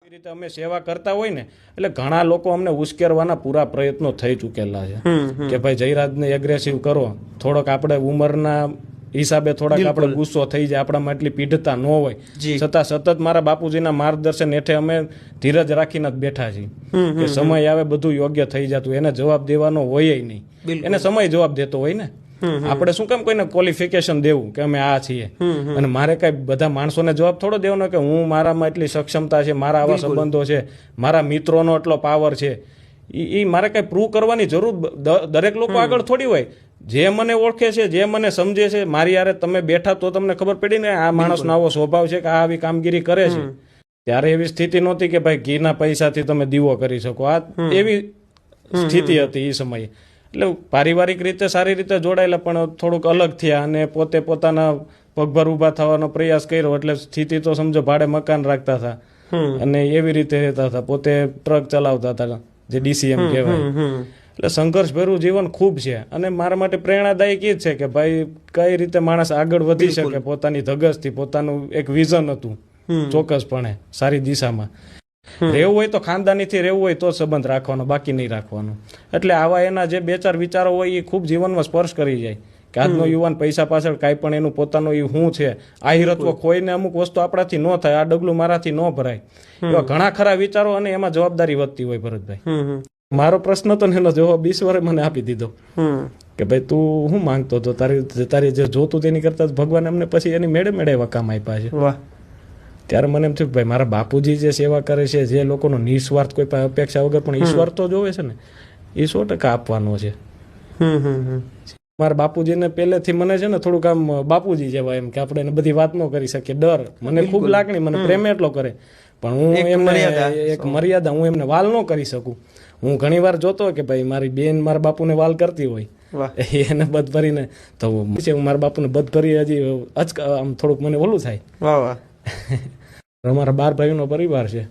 એ રીતે અમે સેવા કરતા હોય ને એટલે ઘણા લોકો અમને ઉશ્કેરવાના પૂરા પ્રયત્નો થઈ ચૂકેલા છે કે ભાઈ જયરાજને એગ્રેસિવ કરો, થોડોક આપણે ઉંમરના હિસાબે થોડાક આપણે ગુસ્સો થઈ જાય, આપણામાં એટલી પીઢતા ન હોય છતાં સતત મારા બાપુજીના માર્ગદર્શન હેઠે અમે ધીરજ રાખીને જ બેઠા છીએ કે સમય આવે બધું યોગ્ય થઈ જતું, એને જવાબ દેવાનો હોય નહીં, એને સમય જવાબ દેતો હોય ને. આપણે શું કામ કોઈને ક્વોલિફિકેશન દેવું કે અમે આ છીએ, અને મારે કઈ બધા માણસોને જવાબ થોડો દેવાનો કે હું મારામાં એટલી સક્ષમતા છે, મારા આવા સંબંધો છે, મારા મિત્રોનો એટલો પાવર છે, એ મારે કઈ પ્રૂવ કરવાની જરૂર દરેક લોકો આગળ થોડી હોય. જે મને ઓળખે છે, જે મને સમજે છે, મારી યારે તમે બેઠા તો તમને ખબર પડી ને આ માણસનો આવો સ્વભાવ છે કે આ આવી કામગીરી કરે છે. ત્યારે એવી સ્થિતિ નહોતી કે ભાઈ ઘીના પૈસાથી તમે દીવો કરી શકો, આ એવી સ્થિતિ હતી એ સમયે. એટલે પારિવારિક રીતે સારી રીતે જોડાયેલા પણ થોડુંક અલગ થયા અને પોતે પોતાના પગભર ઊભા થવાનો પ્રયાસ કર્યો. એટલે સ્થિતિ તો સમજો ભાડે મકાન રાખતા હતા અને એવી રીતે રહેતા હતા, પોતે ટ્રક ચલાવતા હતા જે DCM કહેવાય. એટલે સંઘર્ષભર્યું જીવન ખૂબ છે અને મારા માટે પ્રેરણાદાયક એ જ છે કે ભાઈ કઈ રીતે માણસ આગળ વધી શકે પોતાની ધગસથી. પોતાનું એક વિઝન હતું ચોક્કસપણે સારી દિશામાં રહેવું હોય તો ખાનદાનીથી રહેવું હોય તો સંબંધ રાખવાનો, બાકી નહીં રાખવાનો. એટલે આવા એના જે બે ચાર વિચારો હોય એ ખૂબ જીવનમાં સ્પર્શ કરી જાય કે આજનો યુવાન પૈસા પાછળ કાંઈ પણ એનું પોતાનું એ શું છે, આહિરત્વ ખોઈને અમુક વસ્તુ આપણાથી ન થાય, આ ડગલું મારાથી ન ભરાય, એવા ઘણા ખરા વિચારો અને એમાં જવાબદારી વધતી હોય. ભરતભાઈ, મારો પ્રશ્ન તો એનો જવાબ ઈશ્વરે મને આપી દીધો કે ભાઈ તું શું માંગતો હતો, તારી જે જોતું તેની કરતા ભગવાન અમને પછી એની મેળે મેળે એવા કામ આપ્યા છે. ત્યારે મને એમ થયું ભાઈ મારા બાપુજી જે સેવા કરે છે, જે લોકોનો નિસ્વાર્થ કોઈ પણ અપેક્ષા વગર પણ ઈશ્વર તો જોવે છે ને, એ 100% આપવાનો છે. મારા બાપુજીને પહેલેથી મને છે ને થોડુંક આમ બાપુજી જેવા એમ કે આપણે એને બધી વાત ન કરી શકીએ, ડર, મને ખૂબ લાગણી, મને પ્રેમ એટલો કરે પણ હું એમને એક મર્યાદા, હું એમને વાલ ન કરી શકું. હું ઘણી વાર જોતો કે ભાઈ મારી બેન મારા બાપુને વાલ કરતી હોય, એને બધ ભરીને તો હું મારા બાપુને બધ ભરી હજી આમ થોડુંક મને ઓલું થાય. અમારા 12 ભાઈઓનો પરિવાર છે,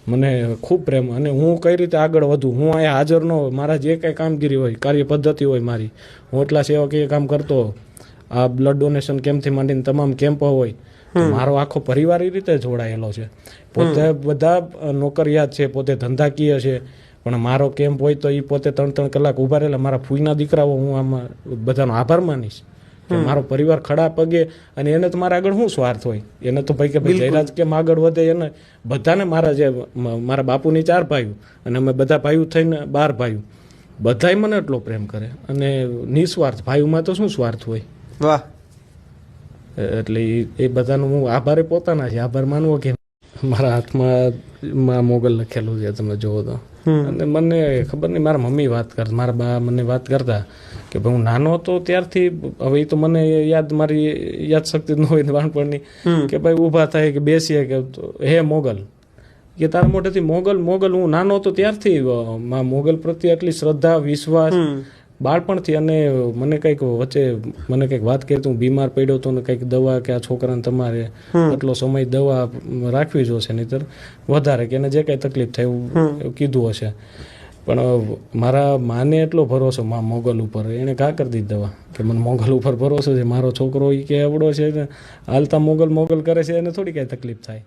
મને ખૂબ પ્રેમ, અને હું કઈ રીતે આગળ વધું, હું અહીંયા હાજર ન હોય, મારા જે કંઈ કામગીરી હોય, કાર્ય પદ્ધતિ હોય મારી, હું એટલા સેવાકીય કામ કરતો, આ બ્લડ ડોનેશન કેમ્પથી માંડીને તમામ કેમ્પો હોય, મારો આખો પરિવાર એ રીતે જોડાયેલો છે. પોતે બધા નોકરિયાત છે, પોતે ધંધાકીય છે, પણ મારો કેમ્પ હોય તો એ પોતે 3-3 કલાક ઊભા રહેલા. મારા ફૂઈના દીકરાઓ, હું આમાં બધાનો આભાર માનીશ કે મારો પરિવાર ખડા પગે, અને એને તો મારા આગળ શું સ્વાર્થ હોય, એને તો ભાઈ કે ભાઈ જયરાજ કેમ આગળ વધે, એને બધાને મારા જે મારા બાપુની 4 ભાઈઓ અને અમે બધા ભાઈઓ થઈને 12 ભાઈઓ, બધાય મને એટલો પ્રેમ કરે અને નિસ્વાર્થ. ભાઈઓમાં તો શું સ્વાર્થ હોય. વાહ. એટલે એ બધાનો હું આભારે પોતાના છે, આભાર માનવો કે મારા હાથમાં મોગલ લખેલું છે તમે જોવો તો. અને મને ખબર નહીં, મારા મમ્મી વાત કરતા, મારા બા મને વાત કરતા કે ભાઈ હું નાનો હતો ત્યારથી, હવે એ તો મને યાદ, મારી યાદ શક્તિ ન હોય બાળપણની, કે ભાઈ ઊભા થાય કે બેસીએ કે હે મોગલ, કે તારા મોઢેથી મોગલ મોગલ. હું નાનો હતો ત્યારથી મોગલ પ્રત્યે આટલી શ્રદ્ધા, વિશ્વાસ બાળપણથી. અને મને કંઈક વચ્ચે મને કંઈક વાત કરી, હું બીમાર પડ્યો હતો ને કંઈક દવા કે આ છોકરાને તમારે આટલો સમય દવા રાખવી જોશે, નહીતર વધારે કે એને જે કંઈ તકલીફ થાય એવું કીધું હશે. પણ મારા માને એટલો ભરોસો મોગલ ઉપર, એને ઘા કરી દીધી દવા કે મને મોગલ ઉપર ભરોસો છે, મારો છોકરો એ કે એવડો છે ને હાલતા મોગલ મોગલ કરે છે, એને થોડી કાંઈ તકલીફ થાય.